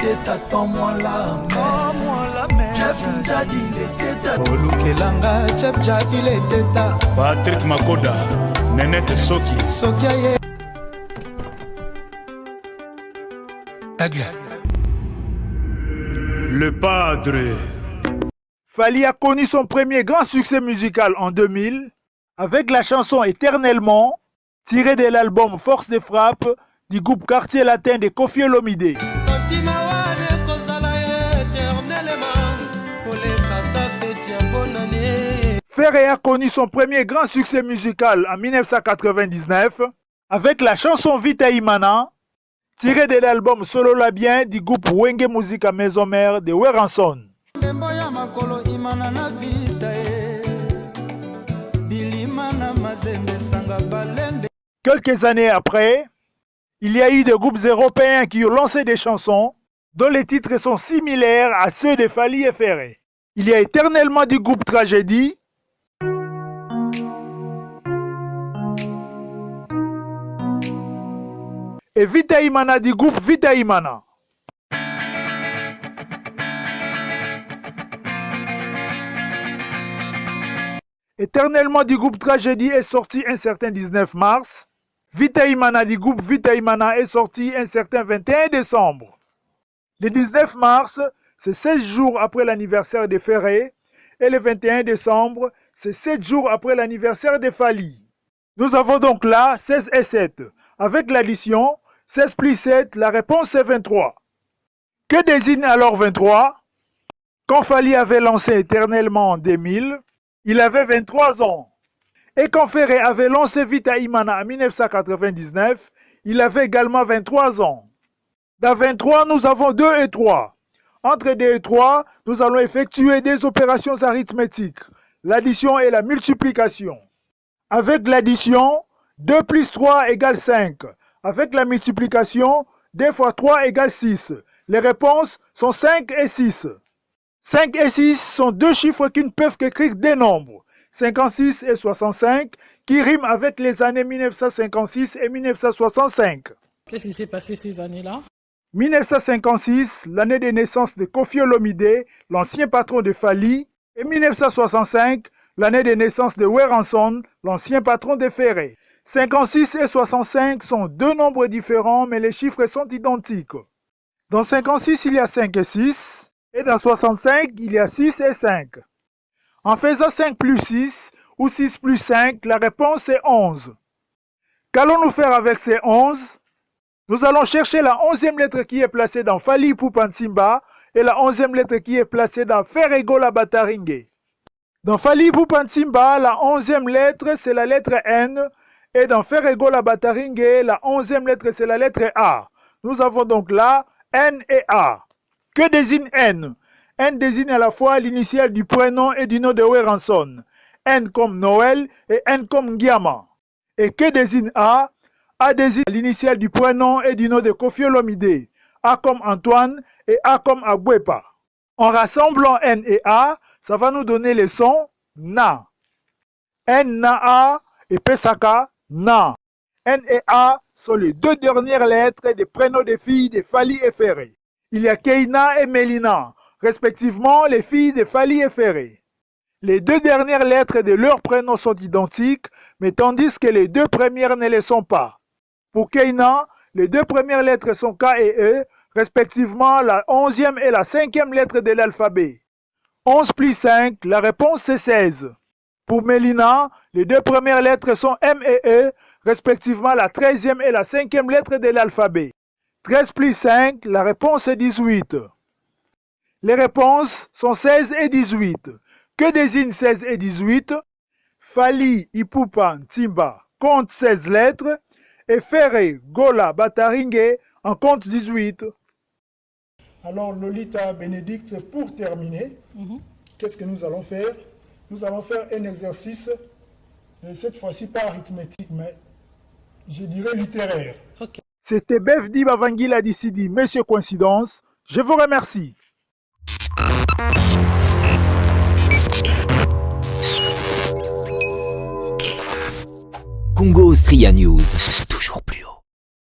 Leketa tends-moi la main. Chef Jadi Leketa. Olukelanga Chef Jadi Leketa. Patrick Makoda, Nenette Soki. Sokiaye. Aigle. Le Padre. Fally a connu son premier grand succès musical en 2000 avec la chanson Éternellement, tirée de l'album Force de frappe du groupe Quartier Latin de Koffi Olomide. Ferré a connu son premier grand succès musical en 1999 avec la chanson Vita Imana, tirée de l'album Solo Labien du groupe Wenge Musica Maison Mère de Weranson. Quelques années après, il y a eu des groupes européens qui ont lancé des chansons dont les titres sont similaires à ceux de Fally et Ferré. Il y a Éternellement du groupe Tragédie, et Vita Imana du groupe Vita Imana. Éternellement du groupe Tragédie est sorti un certain 19 mars. Vita Imana du groupe Vita Imana est sorti un certain 21 décembre. Le 19 mars, c'est 16 jours après l'anniversaire de Ferré. Et le 21 décembre, c'est 7 jours après l'anniversaire de Fally. Nous avons donc là 16 et 7. Avec l'addition, 16 plus 7, la réponse est 23. Que désigne alors 23? Quand Fally avait lancé Éternellement en 2000, il avait 23 ans. Et quand Ferré avait lancé Vita Imana en 1999, il avait également 23 ans. Dans 23, nous avons 2 et 3. Entre 2 et 3, nous allons effectuer des opérations arithmétiques, l'addition et la multiplication. Avec l'addition, 2 plus 3 égale 5. Avec la multiplication, 2 fois 3 égale 6. Les réponses sont 5 et 6. 5 et 6 sont deux chiffres qui ne peuvent qu'écrire des nombres. 56 et 65, qui riment avec les années 1956 et 1965. Qu'est-ce qui s'est passé ces années-là? 1956, l'année de naissance de Koffi Olomide, l'ancien patron de Fally, et 1965, l'année de naissance de Weranson, l'ancien patron de Ferré. 56 et 65 sont deux nombres différents, mais les chiffres sont identiques. Dans 56, il y a 5 et 6, et dans 65, il y a 6 et 5. En faisant 5 plus 6 ou 6 plus 5, la réponse est 11. Qu'allons-nous faire avec ces 11? Nous allons chercher la 11e lettre qui est placée dans Fally Ipupa Ntimba et la 11e lettre qui est placée dans Ferré Gola Bataringue. Dans Fally Ipupa Ntimba, la 11e lettre c'est la lettre N et dans Ferré Gola Bataringue, la 11e lettre c'est la lettre A. Nous avons donc là N et A. Que désigne N? N désigne à la fois l'initiale du prénom et du nom de Weranson. N comme Noël et N comme Ngiama. Et que désigne A? A désigne l'initiale du prénom et du nom de Koffi Olomide. A comme Antoine et A comme Agwepa. En rassemblant N et A, ça va nous donner le son Na. N, Na, A et Pesaka, Na. N et A sont les deux dernières lettres des prénoms des filles de Fally et Ferré. Il y a Keina et Melina, respectivement les filles de Fally et Ferré. Les deux dernières lettres de leurs prénoms sont identiques, mais tandis que les deux premières ne le sont pas. Pour Keina, les deux premières lettres sont K et E, respectivement la 11e et la 5e lettre de l'alphabet. 11 plus 5, la réponse c'est 16. Pour Melina, les deux premières lettres sont M et E, respectivement la 13e et la 5e lettre de l'alphabet. 13 plus 5, la réponse est 18. Les réponses sont 16 et 18. Que désignent 16 et 18? Fally Ipupa Ntimba compte 16 lettres et Ferré Gola Bataringue en compte 18. Alors Lolita Bénédicte, pour terminer, qu'est-ce que nous allons faire? Nous allons faire un exercice, cette fois-ci pas arithmétique, mais je dirais littéraire. Ok. C'était Bevdi Bavangila Dissidi, Monsieur Coïncidence. Je vous remercie. Congo Austria News.